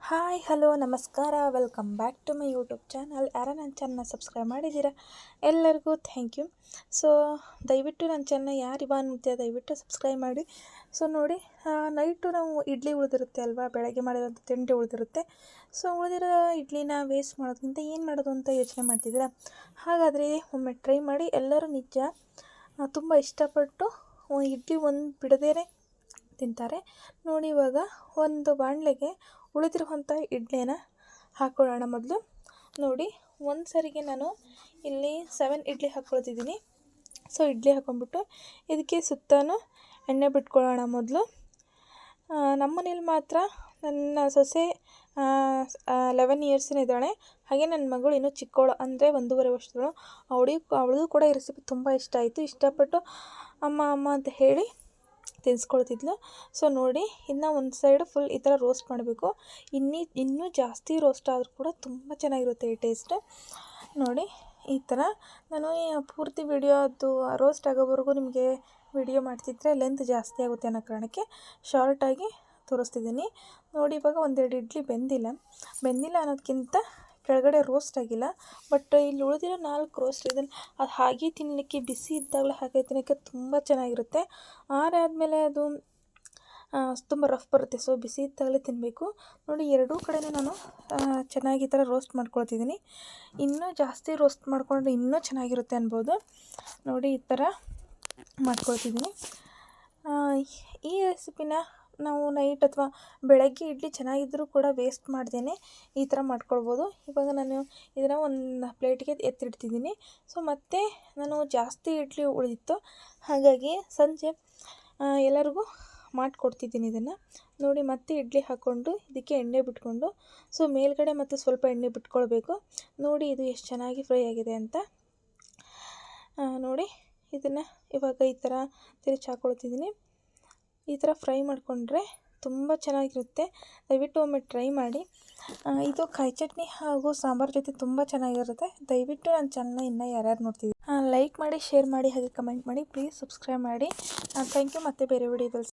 Hi hello ನಮಸ್ಕಾರ welcome back to my YouTube channel. ಯಾರ ನನ್ನ ಚಾನಲ್ನ ಸಬ್ಸ್ಕ್ರೈಬ್ ಮಾಡಿದ್ದೀರಾ ಎಲ್ಲರಿಗೂ ಥ್ಯಾಂಕ್ ಯು. ಸೊ ದಯವಿಟ್ಟು ನನ್ನ ಚಾನಲ್ನ ಯಾರು ಇವಾಗ ನೋಡ್ತೀರಾ ದಯವಿಟ್ಟು ಸಬ್ಸ್ಕ್ರೈಬ್ ಮಾಡಿ. ಸೊ ನೋಡಿ, ನೈಟು ನಾವು ಇಡ್ಲಿ ಉಳಿದಿರುತ್ತೆ ಅಲ್ವಾ, ಬೆಳಗ್ಗೆ ಮಾಡಿರೋಂಥ ತಿಂಡಿ ಉಳಿದಿರುತ್ತೆ. ಸೊ ಉಳಿದಿರೋ ಇಡ್ಲಿನ ವೇಸ್ಟ್ ಮಾಡೋದ್ಕಿಂತ ಏನು ಮಾಡೋದು ಅಂತ ಯೋಚನೆ ಮಾಡ್ತಿದ್ದೀರಾ? ಹಾಗಾದರೆ ಒಮ್ಮೆ ಟ್ರೈ ಮಾಡಿ. ಎಲ್ಲರೂ ನಿಜ ತುಂಬ ಇಷ್ಟಪಟ್ಟು ಇಡ್ಲಿ ಒಂದು ಬಿಡದೇ ತಿಂತಾರೆ ನೋಡಿ. ಇವಾಗ ಒಂದು ಬಾಣಲೆಗೆ ಉಳಿದಿರುವಂಥ ಇಡ್ಲಿನ ಹಾಕ್ಕೊಳ್ಳೋಣ. ಮೊದಲು ನೋಡಿ, ಒಂದು ಸರಿಗೆ ನಾನು ಇಲ್ಲಿ 7 ಇಡ್ಲಿ ಹಾಕ್ಕೊಳ್ತಿದ್ದೀನಿ. ಸೊ ಇಡ್ಲಿ ಹಾಕ್ಕೊಂಡ್ಬಿಟ್ಟು ಇದಕ್ಕೆ ಸುತ್ತಲೂ ಎಣ್ಣೆ ಬಿಟ್ಕೊಳ್ಳೋಣ. ಮೊದಲು ನಮ್ಮ ಮನೇಲಿ ಮಾತ್ರ ನನ್ನ ಸೊಸೆ 11 ಇಯರ್ಸಿನ ಇದ್ದಾಳೆ. ಹಾಗೆ ನನ್ನ ಮಗಳು ಇನ್ನೂ ಚಿಕ್ಕವಳು, ಅಂದರೆ 1.5 ವರ್ಷದವಳು. ಅವಳಿಗೂ ಕೂಡ ಈ ರೆಸಿಪಿ ತುಂಬ ಇಷ್ಟ ಆಯಿತು. ಇಷ್ಟಪಟ್ಟು ಅಮ್ಮ ಅಮ್ಮ ಅಂತ ಹೇಳಿ ತಿನ್ನಿಸ್ಕೊಳ್ತಿದ್ಲು. ಸೊ ನೋಡಿ, ಇನ್ನು ಒಂದು ಸೈಡು ಫುಲ್ ಈ ಥರ ರೋಸ್ಟ್ ಮಾಡಬೇಕು. ಇನ್ನೂ ಜಾಸ್ತಿ ರೋಸ್ಟ್ ಆದರೂ ಕೂಡ ತುಂಬ ಚೆನ್ನಾಗಿರುತ್ತೆ ಈ ಟೇಸ್ಟ್. ನೋಡಿ ಈ ಥರ ನಾನು ಪೂರ್ತಿ ವಿಡಿಯೋದು ರೋಸ್ಟ್ ಆಗೋವರೆಗೂ ನಿಮಗೆ ವಿಡಿಯೋ ಮಾಡ್ತಿದ್ರೆ ಲೆಂತ್ ಜಾಸ್ತಿ ಆಗುತ್ತೆ ಅನ್ನೋ ಕಾರಣಕ್ಕೆ ಶಾರ್ಟಾಗಿ ತೋರಿಸ್ತಿದ್ದೀನಿ. ನೋಡಿ, ಇವಾಗ 1-2 ಇಡ್ಲಿ ಬೆಂದಿಲ್ಲ ಅನ್ನೋದಕ್ಕಿಂತ ಕೆಳಗಡೆ ರೋಸ್ಟ್ ಆಗಿಲ್ಲ. ಬಟ್ ಇಲ್ಲಿ ಉಳಿದಿರೋ 4 ರೋಸ್ಟ್ ಇದನ್ನು ಅದು ಹಾಗೆ ತಿನ್ನಲಿಕ್ಕೆ, ಬಿಸಿ ಇದ್ದಾಗಲೇ ಹಾಗೆ ತಿನ್ನೋಕ್ಕೆ ತುಂಬ ಚೆನ್ನಾಗಿರುತ್ತೆ. ಆರಾದಮೇಲೆ ಅದು ತುಂಬ ರಫ್ ಬರುತ್ತೆ. ಸೊ ಬಿಸಿ ಇದ್ದಾಗಲೇ ತಿನ್ನಬೇಕು. ನೋಡಿ, ಎರಡೂ ಕಡೆನೂ ನಾನು ಚೆನ್ನಾಗಿ ಈ ಥರ ರೋಸ್ಟ್ ಮಾಡ್ಕೊಳ್ತಿದ್ದೀನಿ. ಇನ್ನೂ ಜಾಸ್ತಿ ರೋಸ್ಟ್ ಮಾಡಿಕೊಂಡ್ರೆ ಇನ್ನೂ ಚೆನ್ನಾಗಿರುತ್ತೆ ಅನ್ಬೋದು. ನೋಡಿ, ಈ ಥರ ಮಾಡ್ಕೊಳ್ತಿದ್ದೀನಿ. ಈ ರೆಸಿಪಿನ ನಾವು ನೈಟ್ ಅಥವಾ ಬೆಳಗ್ಗೆ ಇಡ್ಲಿ ಚೆನ್ನಾಗಿದ್ದರೂ ಕೂಡ ವೇಸ್ಟ್ ಮಾಡ್ದೇ ಈ ಥರ ಮಾಡ್ಕೊಳ್ಬೋದು. ಇವಾಗ ನಾನು ಇದನ್ನು ಒಂದು ಪ್ಲೇಟ್ಗೆ ಎತ್ತಿಡ್ತಿದ್ದೀನಿ. ಸೊ ಮತ್ತು ನಾನು ಜಾಸ್ತಿ ಇಡ್ಲಿ ಉಳಿದಿತ್ತು, ಹಾಗಾಗಿ ಸಂಜೆ ಎಲ್ಲರಿಗೂ ಮಾಡಿಕೊಡ್ತಿದ್ದೀನಿ ಇದನ್ನು. ನೋಡಿ, ಮತ್ತೆ ಇಡ್ಲಿ ಹಾಕ್ಕೊಂಡು ಇದಕ್ಕೆ ಎಣ್ಣೆ ಬಿಟ್ಕೊಂಡು, ಸೊ ಮೇಲ್ಗಡೆ ಮತ್ತು ಸ್ವಲ್ಪ ಎಣ್ಣೆ ಬಿಟ್ಕೊಳ್ಬೇಕು. ನೋಡಿ ಇದು ಎಷ್ಟು ಚೆನ್ನಾಗಿ ಫ್ರೈ ಆಗಿದೆ ಅಂತ. ನೋಡಿ, ಇದನ್ನು ಇವಾಗ ಈ ಥರ ತಿರುಚಿ ಹಾಕ್ಕೊಳ್ತಿದ್ದೀನಿ. ಈ ಥರ ಫ್ರೈ ಮಾಡಿಕೊಂಡ್ರೆ ತುಂಬ ಚೆನ್ನಾಗಿರುತ್ತೆ. ದಯವಿಟ್ಟು ಒಮ್ಮೆ ಟ್ರೈ ಮಾಡಿ. ಇದು ಕಾಯಿ ಚಟ್ನಿ ಹಾಗೂ ಸಾಂಬಾರು ಜೊತೆ ತುಂಬ ಚೆನ್ನಾಗಿರುತ್ತೆ. ದಯವಿಟ್ಟು ನನ್ನ ಚಾನಲ್ನ ಇನ್ನೂ ಯಾರ್ಯಾರು ನೋಡ್ತಿದ್ದೀವಿ ಲೈಕ್ ಮಾಡಿ, ಶೇರ್ ಮಾಡಿ, ಹಾಗೆ ಕಮೆಂಟ್ ಮಾಡಿ. ಪ್ಲೀಸ್ ಸಬ್ಸ್ಕ್ರೈಬ್ ಮಾಡಿ. Thank you. ಮತ್ತೆ ಬೇರೆ ವಿಡಿಯೋದಲ್ಲಿ